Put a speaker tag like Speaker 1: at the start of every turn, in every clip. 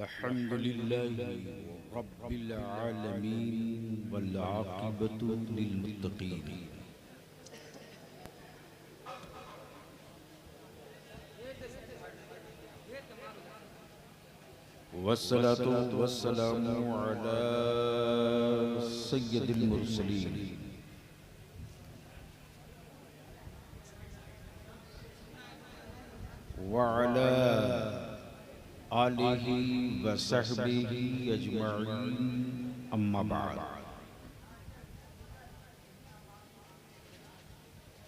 Speaker 1: अल्हम्दुलिल्लाहि रब्बिल आलमीन वल आक़िबतु लिल मुत्तक़ीन। वस्सलातु वस्सलामु अला सय्यिदिल मुरसलीन व अला आलिहि व सहबिहि अजमईन, अम्मा बाद।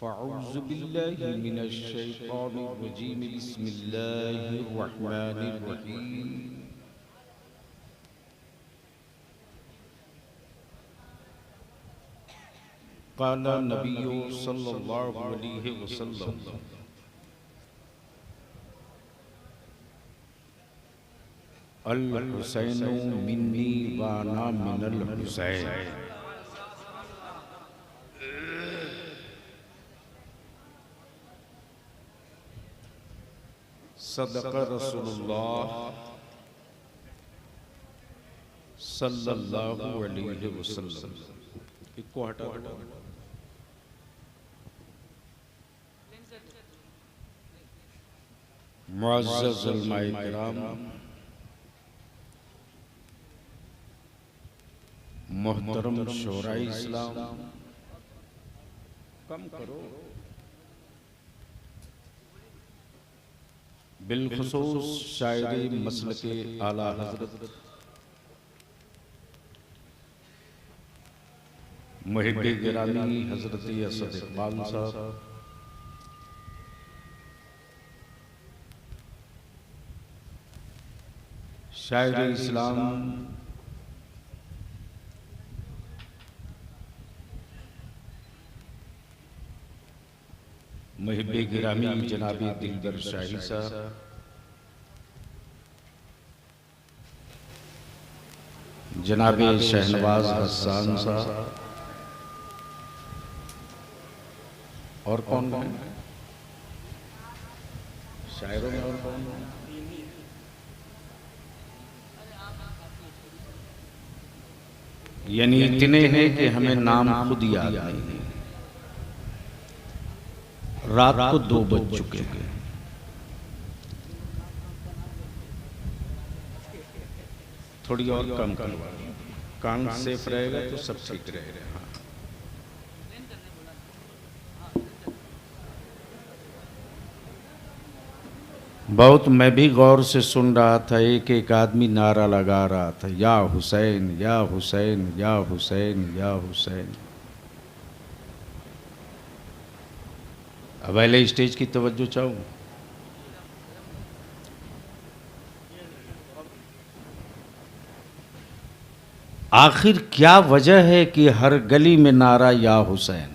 Speaker 1: फ़अऊज़ु बिल्लाहि मिनश शैतानिर रजीम, बिस्मिल्लाहिर रहमानिर रहीम। क़ाला नबिय्यु सल्लल्लाहु अलैहि वसल्लम, अल हुसैनु मिन्नी व अना मिनल हुसैन। सदक़ रसूलुल्लाह सल्लल्लाहु अलैहि वसल्लम। इसको हटा दो। मुअज़्ज़ज़ उलमाए किराम, मोहतरम शोराए इस्लाम, कम करो। बिलखुसूस शायरे मसलके आला हज़रत मुहिब्बे गिरामी हज़रत असद इक़बाल साहब, शायरे इस्लाम, मुहिब्बे गिरामी जनाबे दिलबर शाही साहब, जनाबे शहनवाज हसन साहब, और कौन है शायरों में? और कौन है? यानी इतने हैं कि हमें नाम खुद याद नहीं। रात को 2 बज चुके हैं। थोड़ी और कम करवा, कान सेफ रहेगा तो सब ठीक रहेगा। हाँ, बहुत मैं भी गौर से सुन रहा था। एक एक आदमी नारा लगा रहा था, या हुसैन या हुसैन या हुसैन या हुसैन। अब पहले स्टेज की तवज्जो चाहूँ। आखिर क्या वजह है कि हर गली में नारा या हुसैन?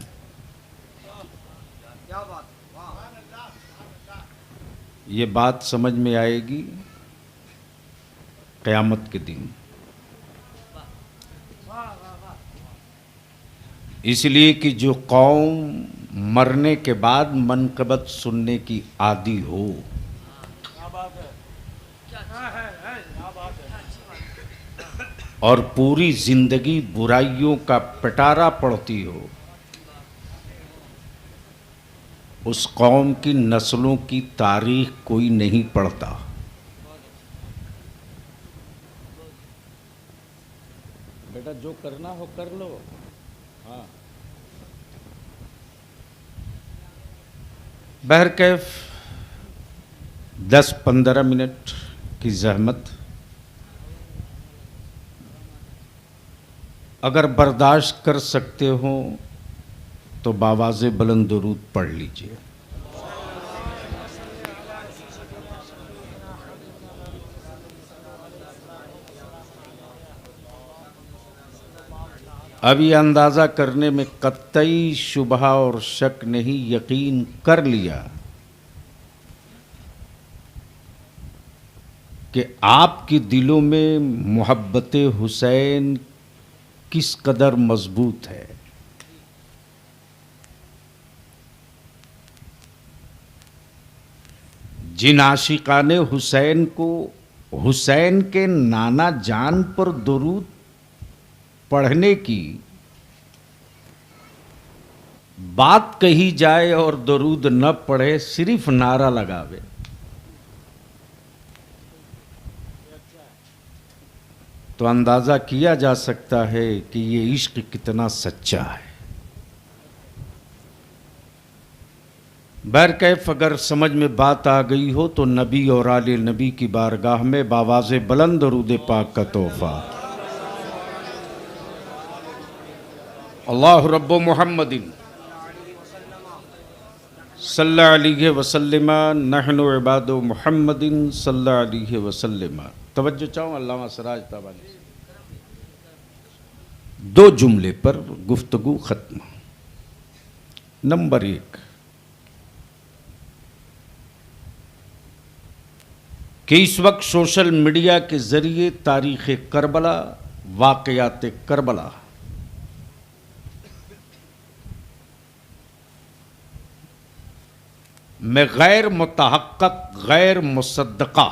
Speaker 1: ये बात समझ में आएगी क़यामत के दिन। इसलिए कि जो कौम मरने के बाद मनकबत सुनने की आदी हो, और पूरी जिंदगी बुराइयों का पिटारा पड़ती हो, उस कौम की नस्लों की तारीख कोई नहीं पढ़ता। बेटा जो करना हो कर लो। हाँ, बहरकैफ 10-15 मिनट की जहमत अगर बर्दाश्त कर सकते हो तो बावाज़े बुलंद दुरूद पढ़ लीजिए। अब ये अंदाज़ा करने में कतई शुबहा और शक नहीं, यकीन कर लिया कि आपके दिलों में मोहब्बत हुसैन किस कदर मजबूत है। जिन आशिकाने हुसैन को हुसैन के नाना जान पर दुरूद पढ़ने की बात कही जाए और दुरूद न पढ़े, सिर्फ नारा लगावे, तो अंदाजा किया जा सकता है कि ये इश्क कितना सच्चा है। बहरकैफ अगर समझ में बात आ गई हो तो नबी और आले नबी की बारगाह में बावाज़े बुलंद दरूद पाक का तोहफा। अल्लाह रब्बो मुहम्मदिन सल्लल्लाहु अलैहि वसल्लम नहनु इबादु मुहम्मदिन सल्लल्लाहु अलैहि वसल्लम। तवज्जो चाहूँ अल्लामा सिराज ताबानी से। 2 जुमले पर गुफ्तगू खत्म। नंबर 1 कि इस वक्त सोशल मीडिया के जरिए तारीख़ करबला, वाक़यात करबला में गैर मुतहक्कक, गैर मुसद्दक़ा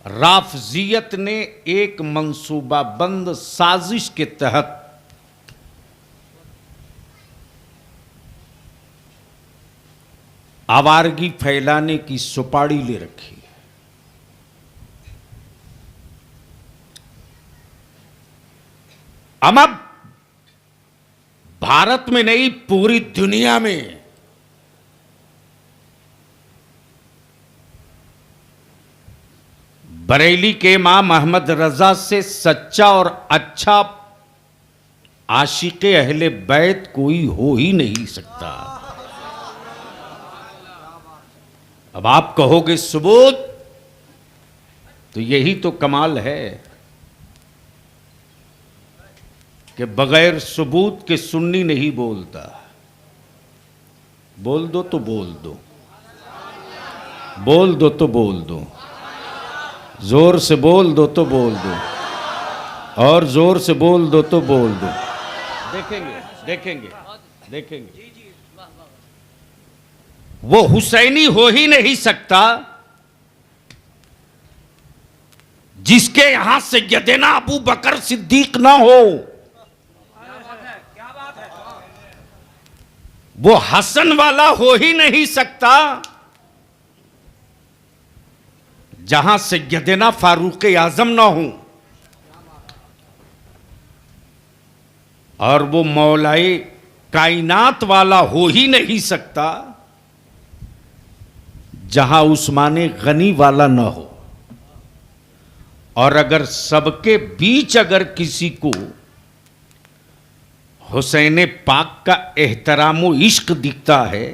Speaker 1: राफजियत ने एक मंसूबाबंद साजिश के तहत आवारगी फैलाने की सुपाड़ी ले रखी है। अब भारत में नहीं, पूरी दुनिया में बरेली के इमाम अहमद रजा से सच्चा और अच्छा आशिक़े अहले बैत कोई हो ही नहीं सकता। अब आप कहोगे सबूत, तो यही तो कमाल है कि बगैर सबूत के सुन्नी नहीं बोलता। बोल दो तो बोल दो, बोल दो तो बोल दो, जोर से बोल दो तो बोल दो, और जोर से बोल दो तो बोल दो। देखेंगे देखेंगे देखेंगे। वो हुसैनी हो ही नहीं सकता जिसके यहां सैयदना अबू बकर सिद्दीक ना हो। वो हसन वाला हो ही नहीं सकता जहां सैयदना फारूक आजम ना हो। और वो मौलाए कायनात वाला हो ही नहीं सकता जहां उस्माने गनी वाला ना हो। और अगर सबके बीच अगर किसी को हुसैन पाक का एहतराम व इश्क दिखता है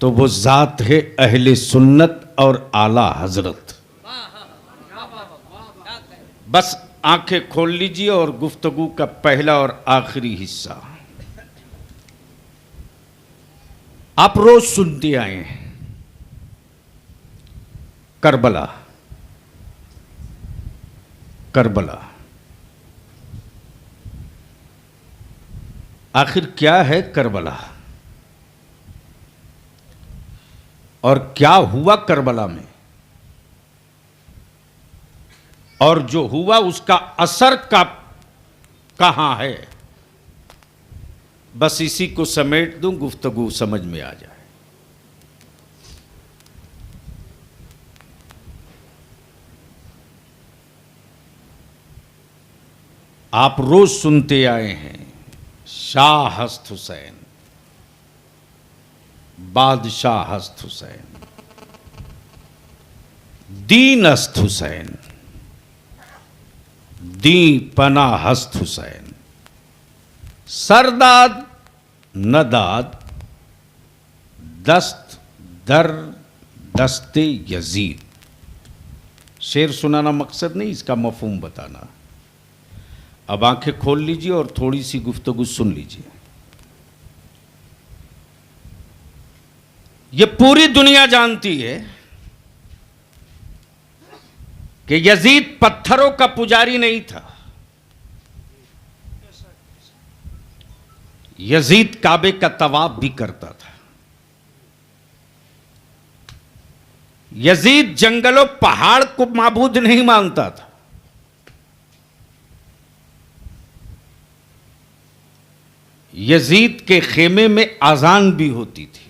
Speaker 1: तो वो जात है अहले सुन्नत और आला हजरत। बस आंखें खोल लीजिए और गुफ्तगू का पहला और आखिरी हिस्सा आप रोज सुनते आए हैं। करबला, करबला आखिर क्या है करबला, और क्या हुआ करबला में, और जो हुआ उसका असर कहां है। बस इसी को समेट दूं, गुफ्तगू समझ में आ जाए। आप रोज सुनते आए हैं शाह हस्त हुसैन, बादशाह हस्त हुसैन, दीन हस्त हुसैन, दी पना हस्त हुसैन, सरदाद नदाद दस्त दर दस्ते यजीद। शेर सुनाना मकसद नहीं, इसका मफहूम बताना। अब आंखें खोल लीजिए और थोड़ी सी गुफ्तगू सुन लीजिए। ये पूरी दुनिया जानती है कि यजीद पत्थरों का पुजारी नहीं था। यजीद काबे का तवाफ भी करता था। यजीद जंगलों पहाड़ को माबूद नहीं मानता था। यजीद के खेमे में आजान भी होती थी।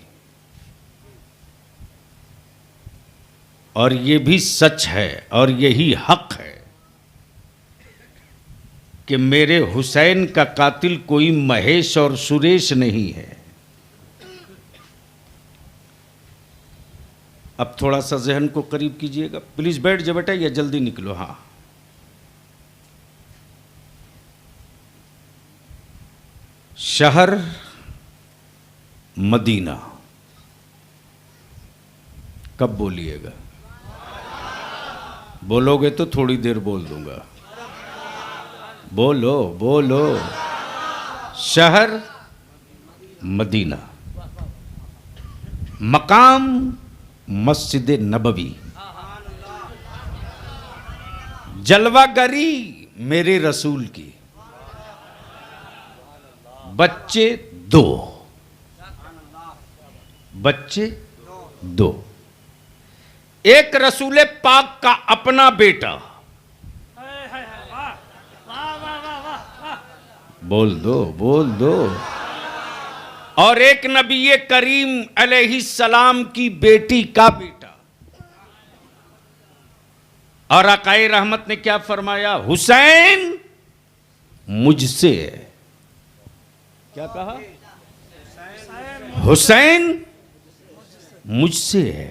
Speaker 1: और यह भी सच है और यही हक है कि मेरे हुसैन का कातिल कोई महेश और सुरेश नहीं है। अब थोड़ा सा जहन को करीब कीजिएगा, प्लीज बैठ जाओ बेटा या जल्दी निकलो। हाँ, शहर मदीना कब बोलिएगा? बोलोगे तो थोड़ी देर बोल दूंगा। बोलो बोलो। शहर मदीना, मकाम मस्जिद नबवी, जलवागरी मेरे रसूल की, बच्चे दो, बच्चे दो, एक रसूल पाक का अपना बेटा, बोल दो बोल दो, और एक नबी करीम अलैहिस्सलाम की बेटी का बेटा। और आकाए रहमत ने क्या फरमाया? हुसैन मुझसे है। क्या कहा? हुसैन मुझसे है,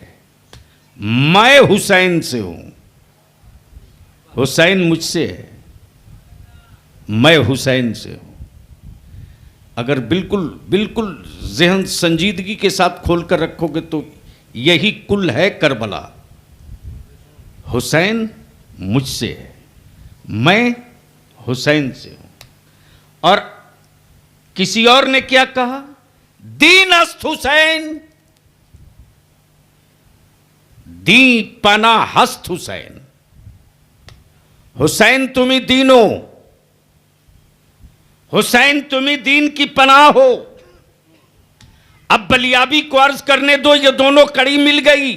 Speaker 1: मैं हुसैन से हूं। हुसैन मुझसे है, मैं हुसैन से हूं। अगर बिल्कुल बिल्कुल ज़हन संजीदगी के साथ खोलकर रखोगे तो यही कुल है करबला। हुसैन मुझसे है, मैं हुसैन से हूं। और किसी और ने क्या कहा? दीन अस्त हुसैन, दी पना हस्त हुसैन। हुसैन तुम्ही दीनो, हुसैन तुम्ही दीन की पनाह हो। अब बलियाबी को अर्ज करने दो, ये दोनों कड़ी मिल गई।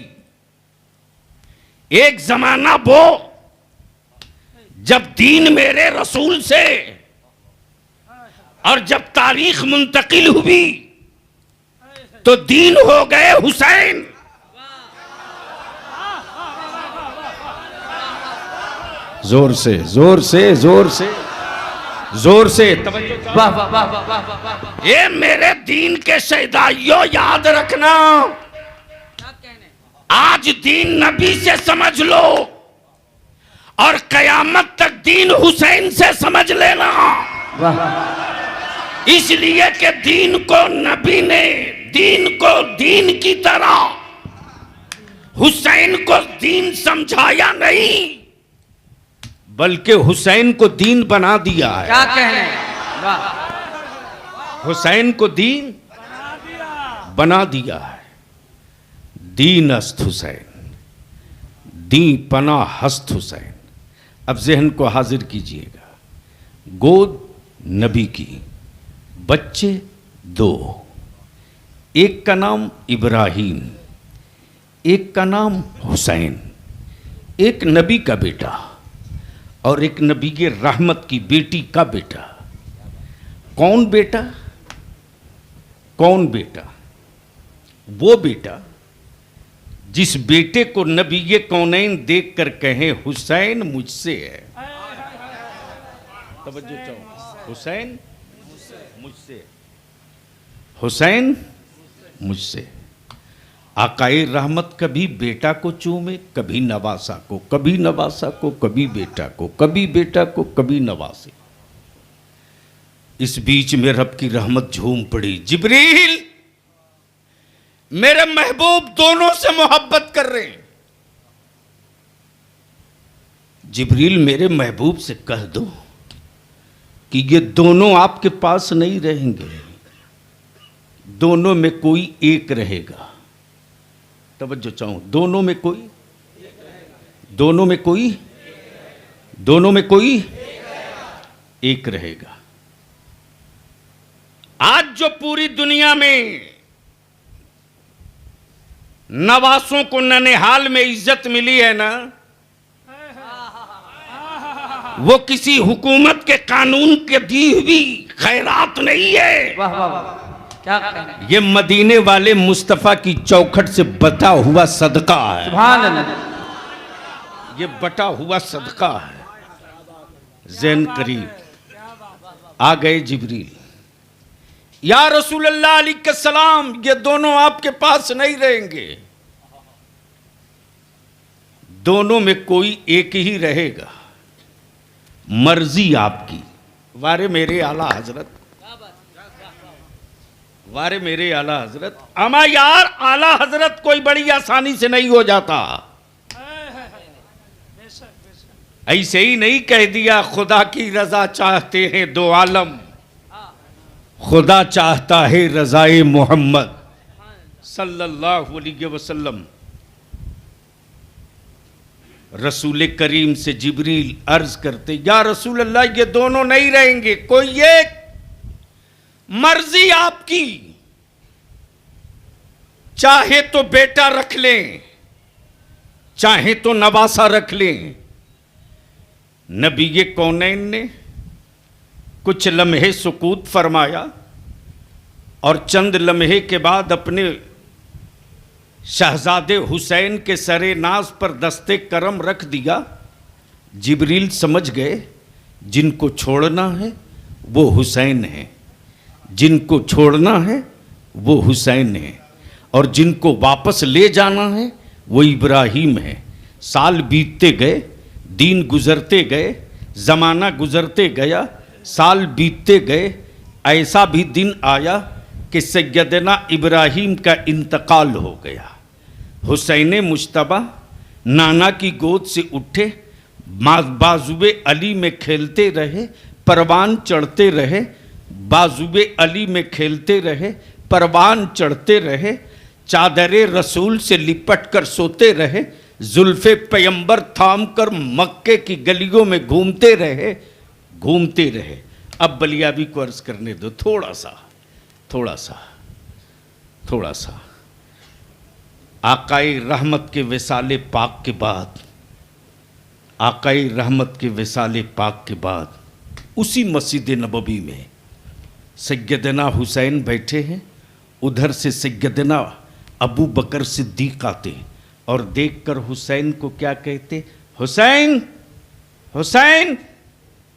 Speaker 1: एक जमाना वो जब दीन मेरे रसूल से, और जब तारीख मुंतकिल हुई तो दीन हो गए हुसैन। जोर से जोर से जोर से जोर से तवज्जो। वाह वाह वाह वाह वाह। ये मेरे दीन के शहीदाइयों याद रखना, आज दीन नबी से समझ लो और कयामत तक दीन हुसैन से समझ लेना। इसलिए कि दीन को नबी ने दीन को दीन की तरह, हुसैन को दीन समझाया नहीं बल्कि हुसैन को दीन बना दिया है।
Speaker 2: क्या कहने?
Speaker 1: हुसैन को दीन बना दिया है। दीन अस्त हुसैन, दी पना हस्त हुसैन। अब जहन को हाजिर कीजिएगा। गोद नबी की, बच्चे दो, एक का नाम इब्राहिम, एक का नाम हुसैन। एक नबी का बेटा और एक नबी के रहमत की बेटी का बेटा। कौन बेटा? कौन बेटा? वो बेटा जिस बेटे को नबी के कौनैन देख कर कहे हुसैन मुझसे है। तवज्जो चाहो, हुसैन मुझसे, हुसैन मुझसे। आकाए रहमत कभी बेटा को चूमे, कभी नवासा को, कभी नवासा को, कभी बेटा को, कभी बेटा को, कभी नवासे। इस बीच में रब की रहमत झूम पड़ी। जिब्रील मेरे महबूब दोनों से मोहब्बत कर रहे हैं। जिब्रील मेरे महबूब से कह दो कि ये दोनों आपके पास नहीं रहेंगे, दोनों में कोई एक रहेगा। तवज्जो चाहूं, दोनों में कोई, दोनों में कोई, दोनों में कोई एक रहेगा। आज जो पूरी दुनिया में नवासों को ननिहाल में इज्जत मिली है ना, वो किसी हुकूमत के कानून के दी हुई खैरात नहीं है।
Speaker 2: वाह वाह वाह, क्या कहना।
Speaker 1: ये मदीने वाले मुस्तफा की चौखट से बटा हुआ सदका है।
Speaker 2: सुभान अल्लाह।
Speaker 1: ये बटा हुआ सदका है। ज़हन करीब आ गए जिब्रील, या रसूल अल्लाह अलैहिस्सलाम, ये दोनों आपके पास नहीं रहेंगे, दोनों में कोई एक ही रहेगा, मर्जी आपकी। वारे मेरे आला हजरत, वारे मेरे आला हजरत। अमा यार, आला हजरत कोई बड़ी आसानी से नहीं हो जाता। ऐसे ही नहीं कह दिया खुदा की रजा चाहते हैं दो आलम, खुदा चाहता है रजाए मोहम्मद सल्लल्लाहु अलैहि वसल्लम। रसूल करीम से जिब्रील अर्ज करते, या रसूल अल्लाह, ये दोनों नहीं रहेंगे, कोई एक, मर्जी आपकी, चाहे तो बेटा रख लें, चाहे तो नवासा रख लें। नबी कौनैन ने कुछ लम्हे सुकूत फरमाया और चंद लम्हे के बाद अपने शहजादे हुसैन के सरे नाज पर दस्ते करम रख दिया। जिब्रील समझ गए, जिनको छोड़ना है वो हुसैन है, जिनको छोड़ना है वो हुसैन है, और जिनको वापस ले जाना है वो इब्राहीम है। साल बीतते गए, दिन गुजरते गए, ज़माना गुजरते गया, साल बीतते गए। ऐसा भी दिन आया कि सैयदना इब्राहीम का इंतकाल हो गया। हुसैन मुश्तबा नाना की गोद से उठे, बाजुए अली में खेलते रहे, परवान चढ़ते रहे, बाजुए अली में खेलते रहे, परवान चढ़ते रहे, चादरे रसूल से लिपट कर सोते रहे, जुल्फे पैगंबर थाम कर मक्के की गलियों में घूमते रहे, घूमते रहे। अब बलियाबी को अर्ज करने दो, थोड़ा सा। आकाई रहमत के विसाले पाक के बाद, आकाई रहमत के विसाले पाक के बाद उसी मस्जिद नबवी में सैयदना हुसैन बैठे हैं। उधर से सैयदना अबू बकर सिद्दीक आते और देखकर हुसैन को क्या कहते, हुसैन, हुसैन,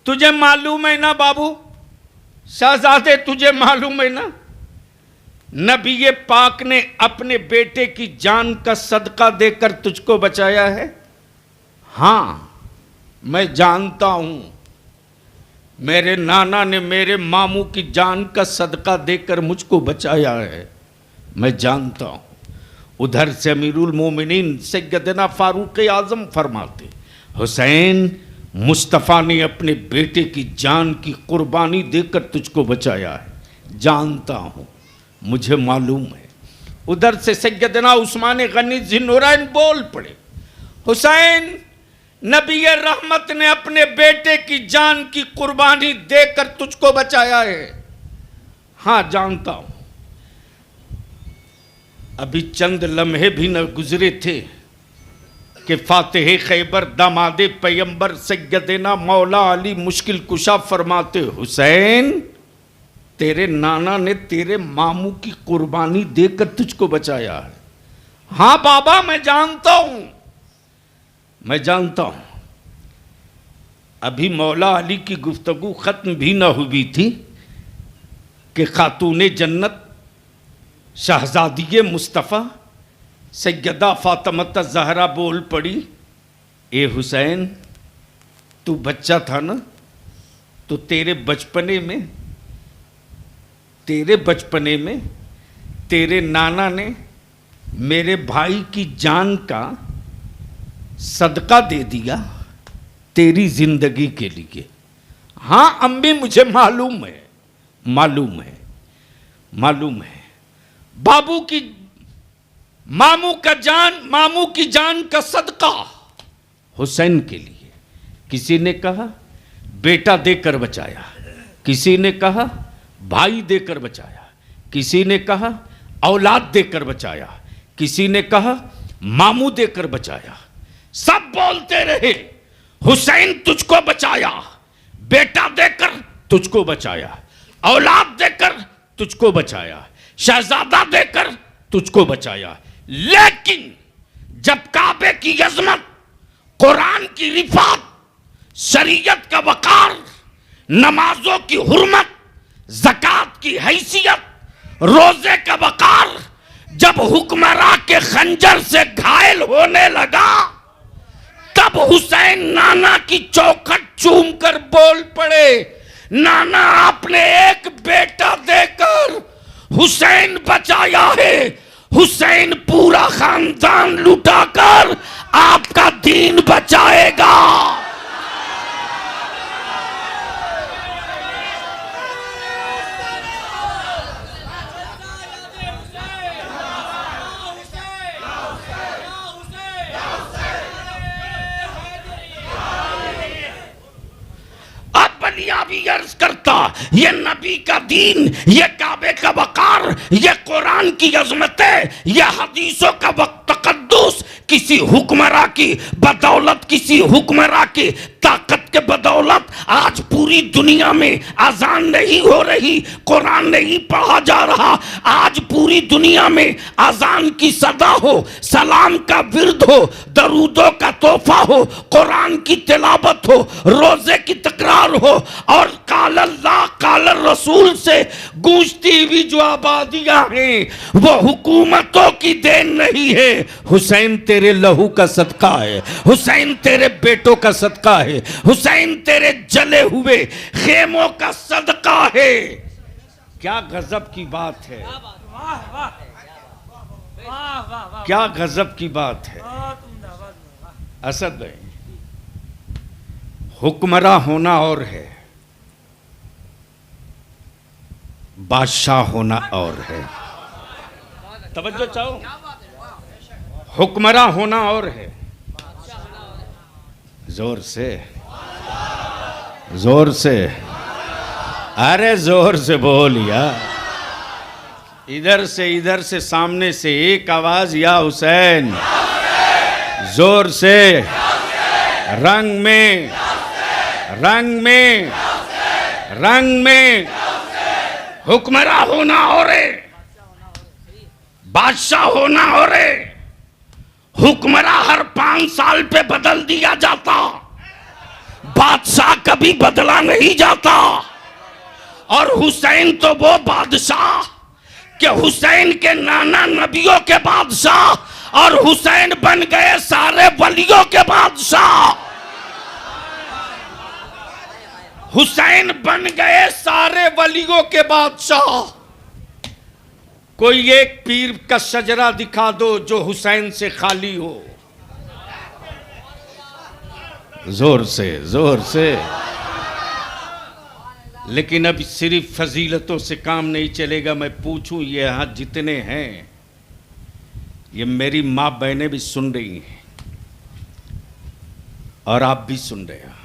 Speaker 1: तुझे मालूम है ना बाबू, शहजादे तुझे मालूम है ना, नबी पाक ने अपने बेटे की जान का सदका देकर तुझको बचाया है। हाँ मैं जानता हूं, मेरे नाना ने मेरे मामू की जान का सदका देकर मुझको बचाया है, मैं जानता हूं। उधर से अमीरुल मोमिनीन सैयदना फारूक आजम फरमाते, हुसैन, मुस्तफ़ा ने अपने बेटे की जान की कुर्बानी देकर तुझको बचाया है, जानता हूं, मुझे मालूम है। उधर से सैयदना उस्मान गनी ज़िन्नुरैन बोल पड़े, हुसैन, नबी रहमत ने अपने बेटे की जान की कुर्बानी देकर तुझको बचाया है। हाँ जानता हूं। अभी चंद लम्हे भी न गुजरे थे कि फातिह खैबर दामादे पैगंबर सैयदना मौला अली मुश्किल कुशा फरमाते, हुसैन, तेरे नाना ने तेरे मामू की कुर्बानी देकर तुझको बचाया है। हाँ बाबा मैं जानता हूं, मैं जानता हूं। अभी मौला अली की गुफ्तगू खत्म भी न हुई थी कि खातूने जन्नत शहजादी मुस्तफ़ा सैयदा फातिमा ज़हरा बोल पड़ी, ए हुसैन, तू बच्चा था ना, तो तेरे बचपने में तेरे नाना ने मेरे भाई की जान का सदका दे दिया तेरी जिंदगी के लिए। हाँ अम्मी मुझे मालूम है, मालूम है, मालूम है। बाबू की मामू की जान का सदका हुसैन के लिए। किसी ने कहा बेटा देकर बचाया, किसी ने कहा भाई देकर बचाया, किसी ने कहा औलाद देकर बचाया, किसी ने कहा मामू देकर बचाया, सब बोलते रहे हुसैन तुझको बचाया, बेटा देकर तुझको बचाया, औलाद देकर तुझको बचाया, शहजादा देकर तुझको बचाया। लेकिन जब काबे की अजमत, कुरान की रिफात, शरीयत का वकार, नमाजों की हुर्मत, ज़कात की हैसियत, रोजे का वकार जब हुक्मरां के खंजर से घायल होने लगा, तब हुसैन नाना की चौखट चूम कर बोल पड़े, नाना आपने एक बेटा देकर हुसैन बचाया है, हुसैन पूरा खानदान लुटाकर आपका दीन बचाएगा। भी अर्ज करता, ये नबी का दीन, ये काबे का वकार, ये कुरान की अजमतें, ये हदीसों का तकद्दुस किसी हुक्मरां की बदौलत, किसी हुक्मरां की ताकत के बदौलत आज पूरी दुनिया में अजान नहीं हो रही, कुरान नहीं पढ़ा जा रहा। आज पूरी दुनिया में अजान की सदा हो, सलाम का विर्द हो, दरूदों का तोहफा हो, कुरान की तिलावत हो, रोजे की तकरार हो, और काल अल्लाह काल रसूल से गूंजती हुई जो आबादियां हैं वो हुकूमतों की देन नहीं है। हुसैन तेरे लहू का सदका है, हुसैन तेरे बेटों का सदका है, हुसैन तेरे जले हुए खेमों का सदका है। क्या गजब की बात है, क्या गजब की बात है। असद भाई, हुक्मरां होना और है, बादशाह होना और है। तवज्जो चाहो, हुक्मरां होना और है, जोर से, जोर से, अरे जोर से बोल यार। इधर से सामने से एक आवाज, या हुसैन। जोर से, रंग में, रंग में, रंग में। हुक्मरां होना और है, बादशाह होना और है। हुक्मरां हर 5 साल पे बदल दिया जाता, बादशाह कभी बदला नहीं जाता। और हुसैन तो वो बादशाह कि हुसैन के नाना नबियों के बादशाह, और हुसैन बन गए सारे वलियों के बादशाह। हुसैन बन गए सारे वलियों के बादशाह। कोई एक पीर का शजरा दिखा दो जो हुसैन से खाली हो। जोर से, जोर से। लेकिन अब सिर्फ फजीलतों से काम नहीं चलेगा। मैं पूछूं, ये यहां जितने हैं, ये मेरी माँ बहनें भी सुन रही हैं और आप भी सुन रहे हैं।